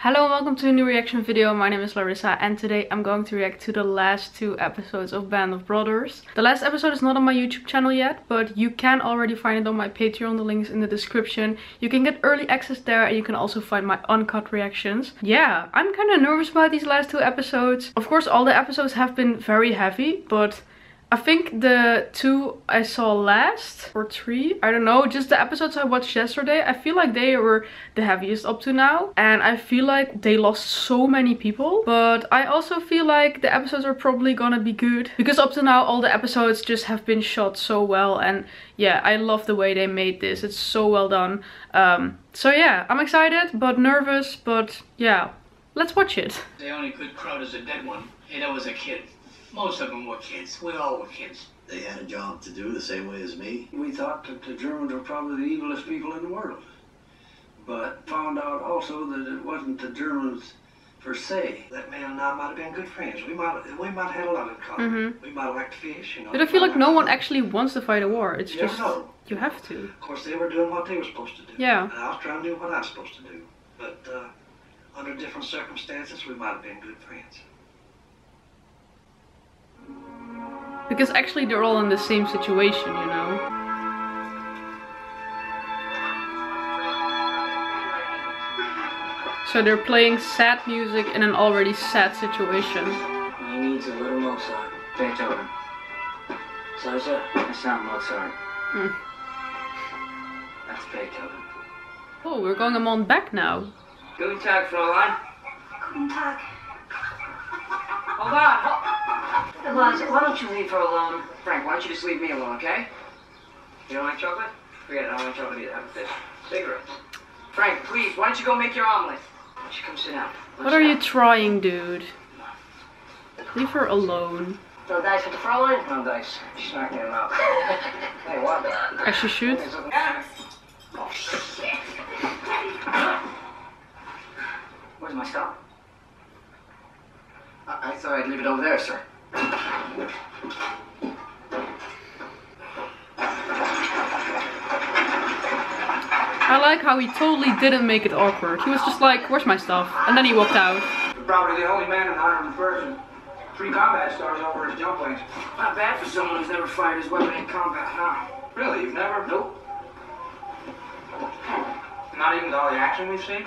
Hello and welcome to a new reaction video. My name is Larissa and today I'm going to react to the last 2 episodes of Band of Brothers. The last episode is not on my YouTube channel yet, but you can already find it on my Patreon. The link is in the description. You can get early access there and you can also find my uncut reactions. Yeah, I'm kind of nervous about these last 2 episodes. Of course, all the episodes have been very heavy, but I think the 2 I saw last, or 3, I don't know, just the episodes I watched yesterday, I feel like they were the heaviest up to now. And I feel like they lost so many people. But I also feel like the episodes are probably gonna be good. Because up to now all the episodes just have been shot so well. And yeah, I love the way they made this. It's so well done. So yeah, I'm excited, but nervous, but yeah, let's watch it. The only good crowd is a dead one. Hey, that was a kid. Most of them were kids. We all were kids. They had a job to do the same way as me. We thought that the Germans were probably the evilest people in the world. But found out also that it wasn't the Germans per se. That man and I might have been good friends. We might have had a lot in common. We might have liked fish, you know. But I feel like no one actually wants to fight a war. It's You just, never know. you have to. Of course, they were doing what they were supposed to do. Yeah. And I was trying to do what I was supposed to do. But under different circumstances, we might have been good friends. Because actually they're all in the same situation, you know. So they're playing sad music in an already sad situation. He needs a little Mozart. Beethoven. Salsa? That's not Mozart. That's Beethoven. Oh, we're going a month back now. Guten Tag, Fräulein. Guten Tag. Hold on. Eliza, why don't you leave her alone? Frank, why don't you just leave me alone, okay? You don't like chocolate? Forget it, I don't like chocolate either. Have a fish. Cigarettes. Frank, please, why don't you go make your omelet? Why don't you come sit down? What are you trying, dude? Leave her alone. No dice with the Fräulein? No dice. She's not getting up. Hey, what? As she should. Oh, shit. Where's my stuff? I thought I'd leave it over there, sir. I like how he totally didn't make it awkward. He was just like, where's my stuff? And then he walked out. You're probably the only man in the 101st and 3 combat stars over his jump lanes. Not bad for someone who's never fired his weapon in combat, huh? Really? You've never? Nope. Not even all the action we've seen?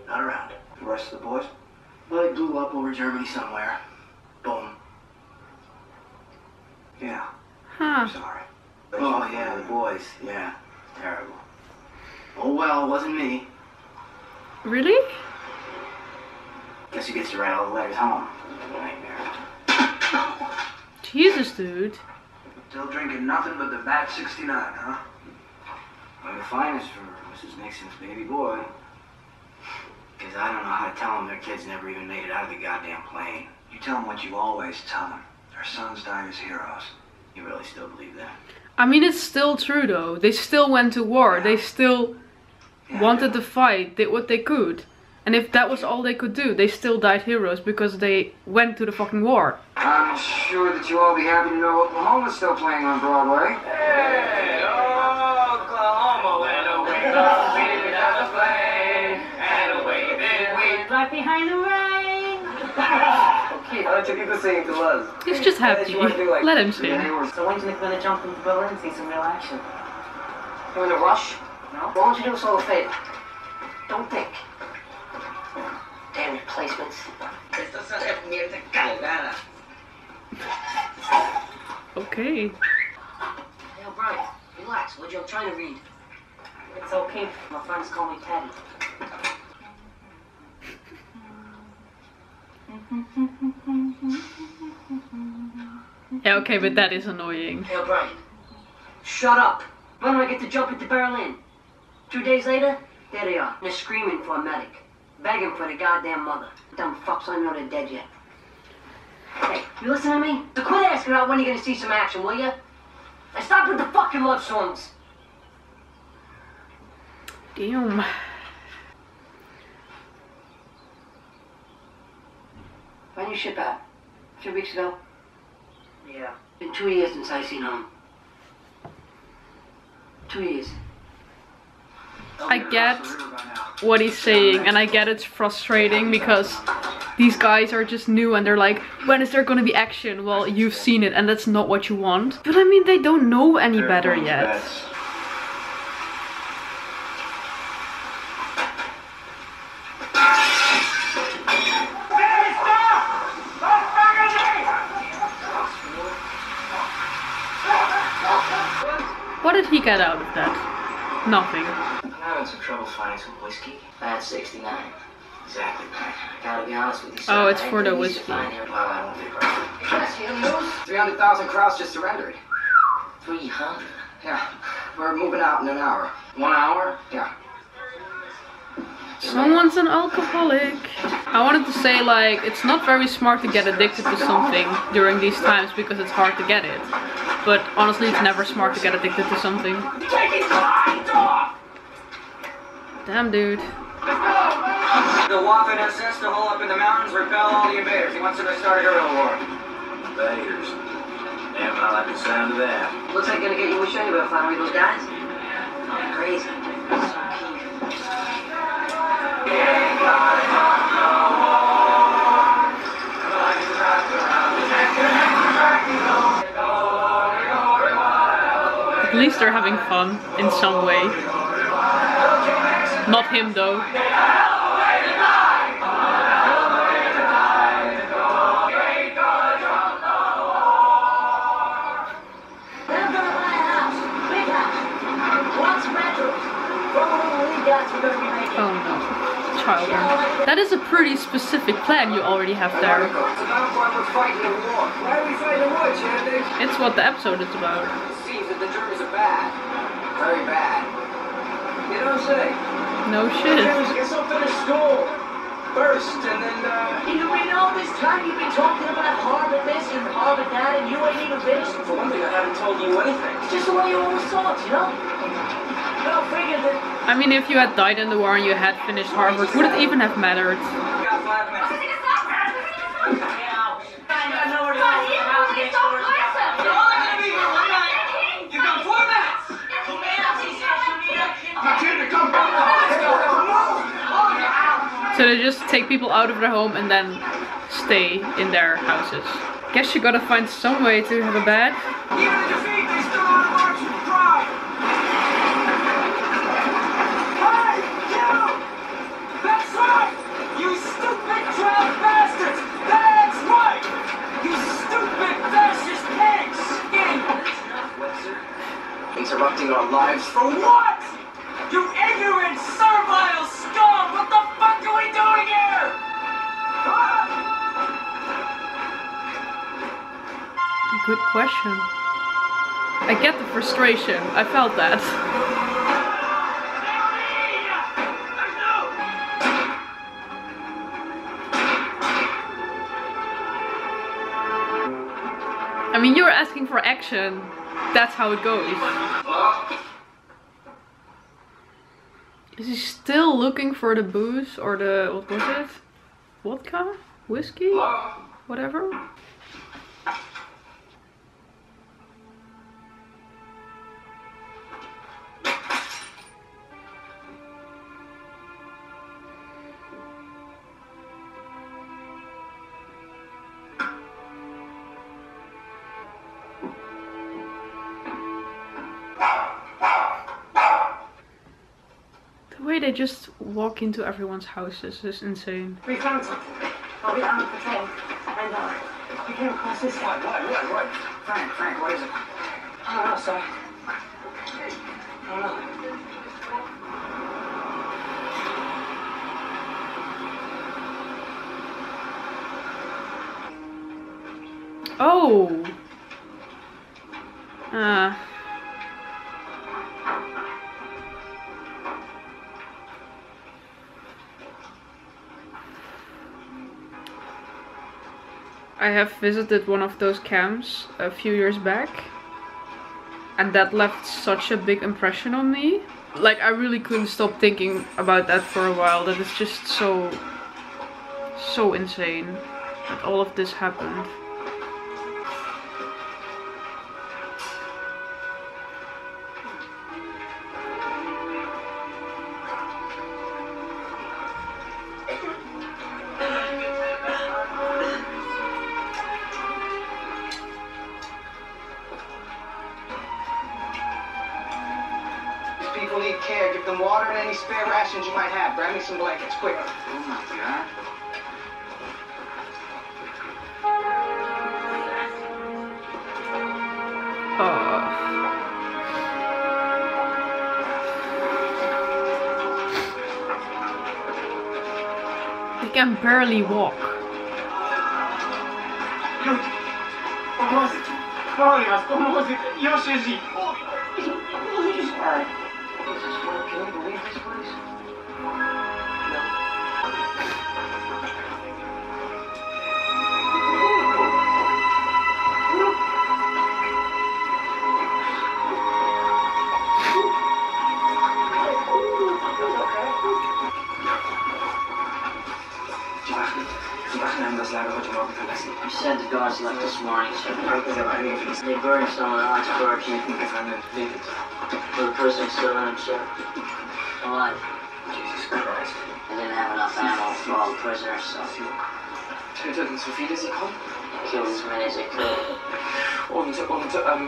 Not around. The rest of the boys? Well, he blew up over Germany somewhere. Boom. Yeah. Huh. Sorry. Oh, yeah, the boys. Yeah. Terrible. Oh, well, it wasn't me. Really? Guess he gets to write all the letters home. Nightmare. Jesus, dude. Still drinking nothing but the Bat 69, huh? One of the finest for Mrs. Nixon's baby boy. Because I don't know how to tell them their kids never even made it out of the goddamn plane. You tell them what you always tell them. Their sons died as heroes. You really still believe that? I mean, it's still true though. They still went to war. They still wanted to fight, did what they could. And if that was all they could do, they still died heroes because they went to the fucking war. I'm sure that you all be happy to know Oklahoma's still playing on Broadway. Hey, Oklahoma, went away from me without a plane, and away did we. Right behind the rain. Okay, why don't you keep singing to us? He's just happy. Let him sing. So when's Nick gonna jump into Berlin and see some real action? You're in a rush? No. Why don't you do us all a favor? Don't think. Damn replacements. Okay. Hey, O'Brien, relax, would you? I'm trying to read. It's okay. My friends call me Teddy. Yeah, okay, but that is annoying. Hey, O'Brien, shut up. When do I get to jump into Berlin? 2 days later, there they are. They're screaming for a medic. Begging for the goddamn mother. Dumb fucks, I know they're dead yet. Hey, you listen to me? So quit asking about when you're gonna see some action, will ya? And stop with the fucking love songs. Damn. When you ship out? 2 weeks ago? Yeah. Been 2 years since I seen home. 2 years. I get what he's saying, and I get it's frustrating because these guys are just new and they're like, when is there gonna be action? Well, you've seen it and that's not what you want. But I mean, they don't know any better yet. What did he get out of that? Nothing. I'm having some trouble finding some whiskey. Bad 69. Exactly right. Gotta be honest with you, son. Oh, it's for the whiskey. Well, I don't think right. 300,000 crowds just surrendered. 300? Yeah. We're moving out in an hour. 1 hour? Yeah. Someone's an alcoholic. I wanted to say, like, it's not very smart to get addicted to something during these times because it's hard to get it. But honestly, it's never smart to get addicted to something. Damn, dude. The Waffen SS to hole up in the mountains, repel all the invaders. He wants them to start a guerrilla war. Invaders. Damn, I like the sound of that. Looks like gonna get you a show about following those guys. Crazy. At least they're having fun in some way. Not him though. Oh no, children. That is a pretty specific plan you already have there. It's about why we're fighting the war. Why are we fighting the war, Shannon? It's what the episode is about. It seems that the Germans are bad. Very bad. You don't say. No shit. Germans get something to school first, and then, You read all this time you've been talking about Harvard this and Harvard that, and you ain't even finished. for one thing, I haven't told you anything. It's just the way you always talk, you know? Well, figure that. I mean, if you had died in the war and you had finished Harvard, would it even have mattered? We got 5 minutes. You got 4 minutes! So they just take people out of their home and then stay in their houses. Guess you gotta find some way to have a bed. Even in defeat, they still want to march with pride. Hey, you! That's right! You stupid trap bastards! That's right! You stupid fascist pigs! Interrupting our lives for What? You ignorant, servile scum! What the fuck are we doing here? Good question. I get the frustration. I felt that. I mean, you're asking for action. That's how it goes. Is he still looking for the booze or the, what was it? Vodka? Whiskey? Whatever? They just walk into everyone's houses. It's insane. We found something. Well, we were on patrol, and we came across this. What? Frank, what is it? I don't know, sir. I don't know. Oh. I have visited one of those camps a few years back, and that left such a big impression on me. Like, I really couldn't stop thinking about that for a while. That it's just so insane that all of this happened. spare rations you might have. Grab me some blankets, quick. Oh my God. He can barely walk. Can you believe this place? You said the guards left this morning, sir. They burned someone in Oxford. For the prisoners still in them, sir. Alive. Jesus Christ. They didn't have enough ammo for all the prisoners, so Töteten so viele sie konnten. killed as many as they could. Und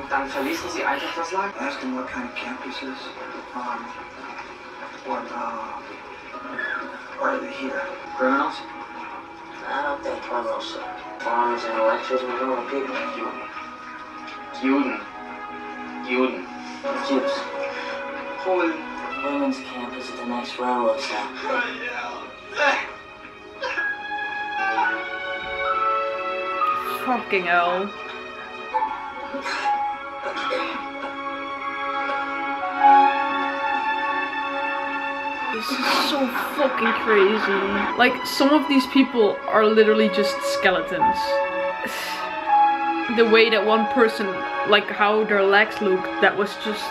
dann verließen sie einfach das Lager. Ask him what kind of camp this is. Why are they here? Criminals? I don't think criminals, sir. Farmers and electors and normal people. Juden. Jews. Polen. Women's camp is at the next railroad stop. Fucking hell. This is so fucking crazy. Like, some of these people are literally just skeletons. The way that one person, like how their legs look, that was just...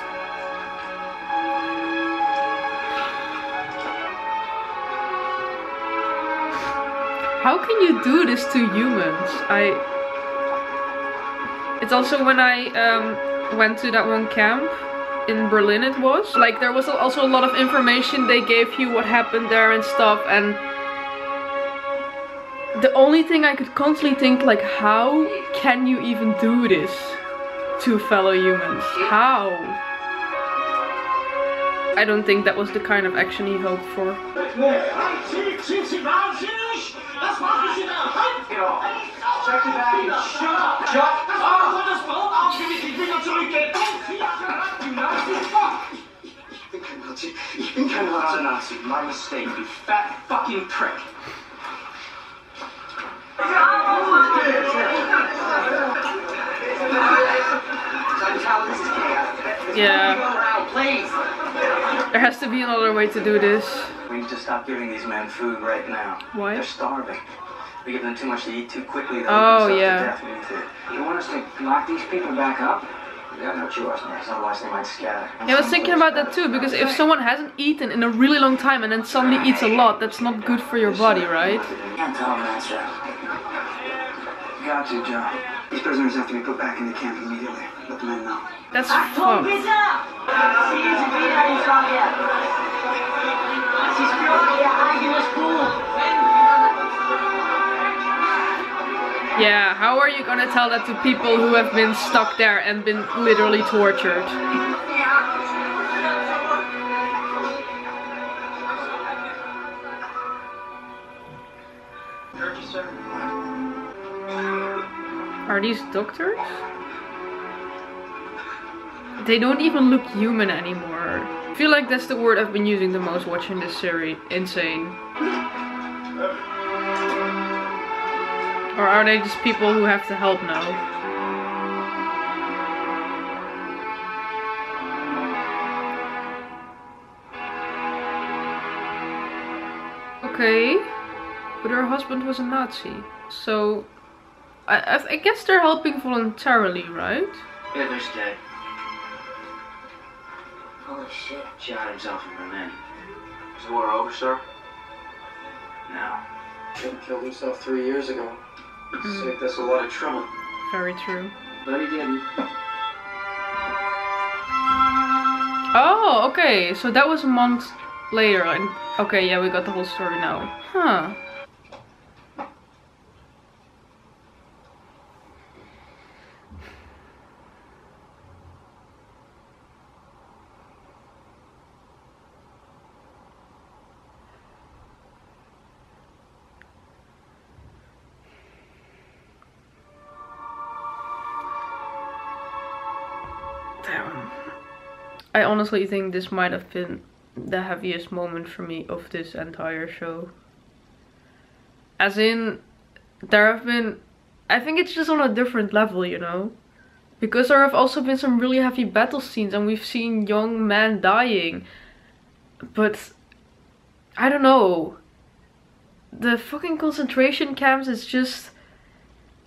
How can you do this to humans? It's also when I went to that one camp in Berlin, it was. Like, there was also a lot of information they gave you what happened there and stuff, and the only thing I could constantly think, like, how can you even do this to fellow humans? How? I don't think that was the kind of action he hoped for. Check the bag and shut up! Shut up! Ich bin kein Nazi. My mistake, you fat fucking prick. Yeah. There has to be another way to do this. We need to stop giving these men food right now. Why? They're starving. We give them too much to eat too quickly. Oh, yeah. You want us to lock these people back up? We got no choice, Max. Otherwise they might scatter. Yeah, I was thinking about that too, because if someone hasn't eaten in a really long time and then suddenly eats a lot, that's not good for your body, right? Can't tell them that, sir. Got to, John. These prisoners have to be put back in the camp immediately. Let the men know. That's fucked. Yeah, how are you gonna tell that to people who have been stuck there and been literally tortured? Are these doctors? They don't even look human anymore. I feel like that's the word I've been using the most watching this series. Insane. Or are they just people who have to help now? Okay. But her husband was a Nazi. So I guess they're helping voluntarily, right? Hitler's dead. Holy shit. Shot himself in Berlin. Is the war over, sir? No. He killed himself 3 years ago. Saved us a lot of trouble. Very true. But he didn't. Oh, okay. So that was a month later. And okay, yeah, we got the whole story now. Huh. I honestly think this might have been the heaviest moment for me of this entire show. As in, there have been, I think it's just on a different level, you know? Because there have also been some really heavy battle scenes and we've seen young men dying. But, I don't know. The fucking concentration camps is just,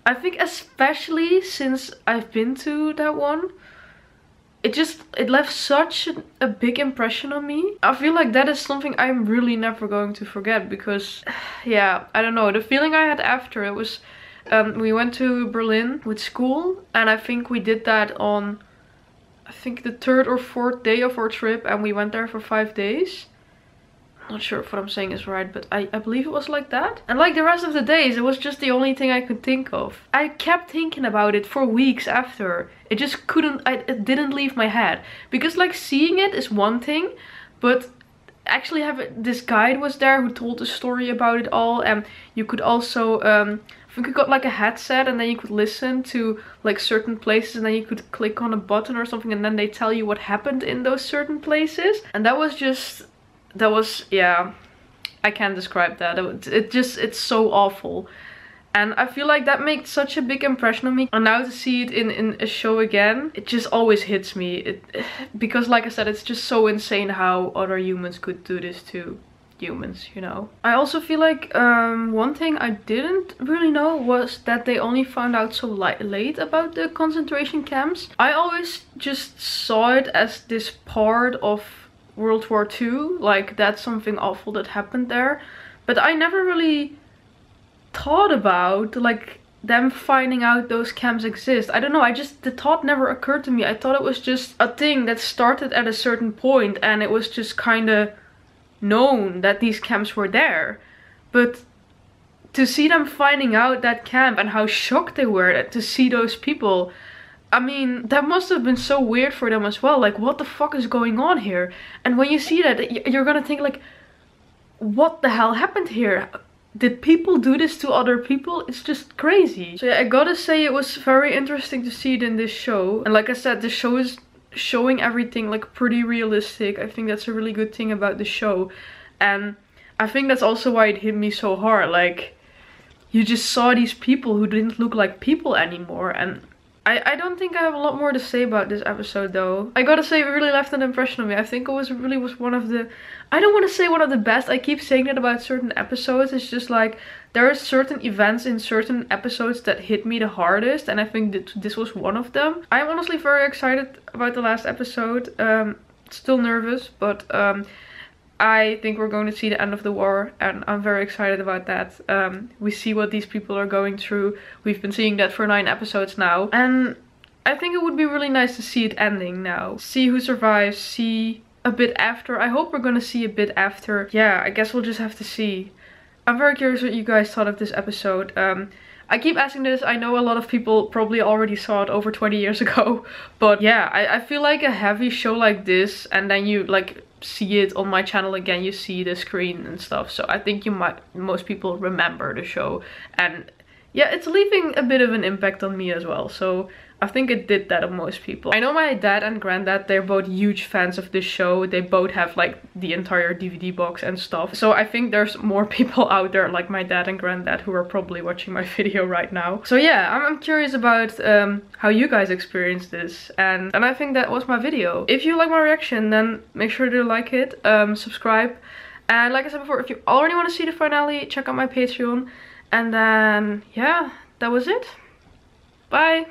I think especially since I've been to that one, it left such a big impression on me. I feel like that is something I'm really never going to forget because, yeah, I don't know. The feeling I had after it was, we went to Berlin with school and I think we did that on, I think the 3rd or 4th day of our trip and we went there for 5 days. Not sure if what I'm saying is right, but I believe it was like that. And like the rest of the days, it was just the only thing I could think of. I kept thinking about it for weeks after. It just couldn't, it didn't leave my head. Because like seeing it is one thing, but actually this guide was there who told a story about it all. And you could also, I think you got like a headset and then you could listen to like certain places and then you could click on a button or something and then they tell you what happened in those certain places. And that was just, yeah, I can't describe that. It's so awful. And I feel like that made such a big impression on me. And now to see it in a show again, it just always hits me. Because like I said, it's just so insane how other humans could do this to humans, you know. I also feel like one thing I didn't really know was that they only found out so late about the concentration camps. I always just saw it as this part of World War II, like that's something awful that happened there, but I never really thought about like them finding out those camps exist. I don't know, the thought never occurred to me. I thought it was just a thing that started at a certain point and it was just kind of known that these camps were there. But to see them finding out that camp and how shocked they were to see those people, I mean, that must have been so weird for them as well. Like, what the fuck is going on here? And when you see that, you're gonna think like, what the hell happened here? Did people do this to other people? It's just crazy. So yeah, I gotta say it was very interesting to see it in this show. And like I said, the show is showing everything like pretty realistic. I think that's a really good thing about the show. And I think that's also why it hit me so hard. Like, you just saw these people who didn't look like people anymore. And I don't think I have a lot more to say about this episode though. I gotta say it really left an impression on me. I think it was one of the, I don't want to say one of the best. I keep saying that about certain episodes. It's just like there are certain events in certain episodes that hit me the hardest. And I think that this was one of them. I'm honestly very excited about the last episode. Still nervous, but I think we're going to see the end of the war and I'm very excited about that. We see what these people are going through. We've been seeing that for 9 episodes now. And I think it would be really nice to see it ending now. See who survives, see a bit after. I hope we're going to see a bit after. Yeah, I guess we'll just have to see. I'm very curious what you guys thought of this episode. I keep asking this. I know a lot of people probably already saw it over 20 years ago. But yeah, I feel like a heavy show like this and then you like see it on my channel again, you see the screen and stuff, so I think most people remember the show. And yeah, it's leaving a bit of an impact on me as well, so I think it did that on most people. I know my dad and granddad, they're both huge fans of this show. They both have like the entire DVD box and stuff. So I think there's more people out there like my dad and granddad who are probably watching my video right now. So yeah, I'm curious about how you guys experienced this. And I think that was my video. If you like my reaction, then make sure to like it, subscribe. And like I said before, if you already want to see the finale, check out my Patreon. And then yeah, that was it. Bye!